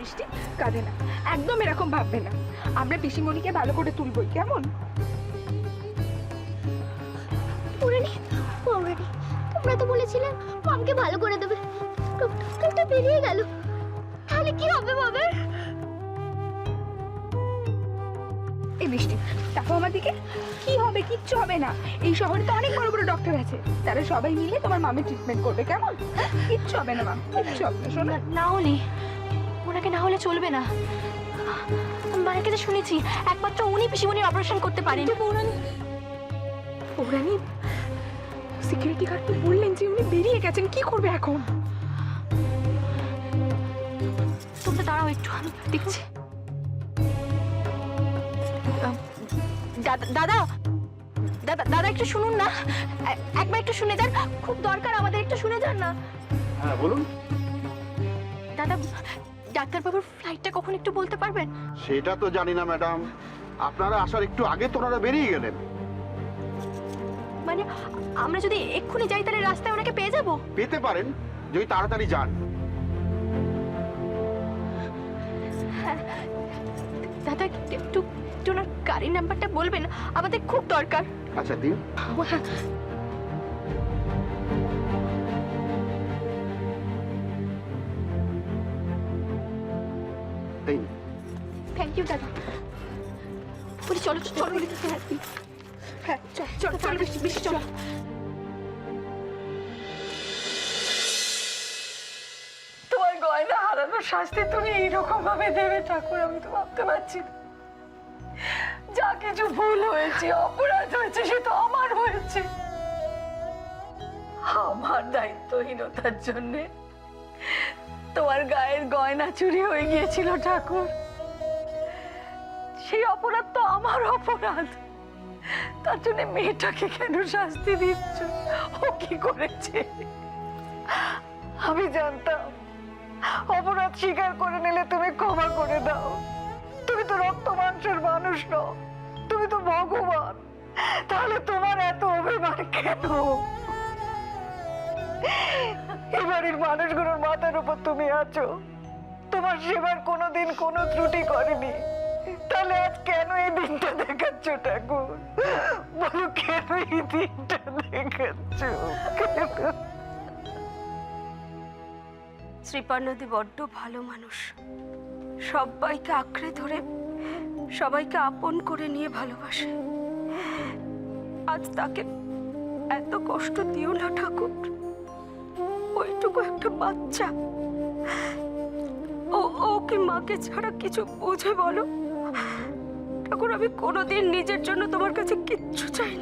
বৃষ্টি, কাঁদে না, একদম এরকম ভাববে না। আমরা পিসিমণিকে ভালো করে তুলবই, কেমন? পৌরাণী, পৌরাণী, তোমরা তো বলেছিলে মামকে ভালো করে দেবে, লোকটা বেরিয়ে গেল, তাহলে কি হবে বাবা? এই বৃষ্টি, দেখো আমার দিকে। কি হবে? কিচ্ছু হবে না। এই শহরে তো অনেক বড় বড় ডক্টর আছে, তারা সবাই মিলে তোমার মামের ট্রিটমেন্ট করবে, কেমন? কিচ্ছু হবে না মাম, কিচ্ছু হবে না। শোনো, না হলে ওনাকে না হলে চলবে না। মায়ের কাছে শুনেছি একমাত্র উনি পিসিমণির অপারেশন করতে পারেন। পৌরাণী, সিকিউরিটি গার্ড তো বললেন যে উনি বেরিয়ে গেছেন, কি করবে এখন? তোমরা দাঁড়াও একটু, আমি দেখছি। দাদা দাদা দাদা একটু শুনুন না, একবার একটু শুনে যান, খুব দরকার আমাদের, একটু শুনে যান না। হ্যাঁ বলুন। দাদা, ডাক্তারবাবুর ফ্লাইটটা কখন একটু বলতে পারবেন? সেটা তো জানি না ম্যাডাম, আপনারা আসার একটু আগে তো ওনারা বেরিয়ে গেলেন। মানে আমরা যদি এক্ষুনি যাই তাহলে রাস্তায় ওনাকে পেয়ে যাব? পেতে পারেন যদি তাড়াতাড়ি যান। দাদা একটু একটু ওনার গাড়ির নাম্বারটা বলবেন, আমাদের খুব দরকার। আচ্ছা দিন। এই নিন। থ্যাংক ইউ দাদা। বলি চলো চলো। হ্যাঁ, চল চল চল বৃষ্টি, বৃষ্টি চল। তোমার গয়না হারানোর শাস্তি তুমি এইরকম ভাবে দেবে ঠাকুর, আমি তো ভাবতে পারছি না। যা কিছু ভুল হয়েছে, অপরাধ হয়েছে, সে তো আমার হয়েছে। আমার দায়িত্বহীনতার জন্য তোমার গায়ের গয়না চুরি হয়ে গিয়েছিল ঠাকুর। সেই অপরাধ তো আমার অপরাধ। তার জন্য মেয়েটাকে কেন শাস্তি দিচ্ছ? ও কি করেছে? আমি জানতাম অপরাধ স্বীকার করে নিলে তুমি ক্ষমা করে দাও। তুমি তো রক্ত মাংসের মানুষ নও, তুমি তো ভগবান। তাহলে তোমার এত অভিমান কেন? এবারের মানুষগুলোর মাথার উপর তুমি আছো, তোমার সেবার কোনোদিন কোনো ত্রুটি করেনি। তাহলে আজ কেন এই দিনটা দেখাচ্ছ ঠাকুর? বলো কেন এই দিনটা দেখাচ্ছ? শ্রীপার্ণদী বড্ড ভালো মানুষ, সবাইকে আঁকড়ে ধরে সবাইকে আপন করে নিয়ে ভালোবাসে। আজ তাকে এত কষ্ট দিও না ঠাকুর। ওইটুকু একটা বাচ্চা, ও কি মাকে ছাড়া কিছু বোঝে বলো? ঠাকুর, আমি কোনোদিন নিজের জন্য তোমার কাছে কিচ্ছু চাই না।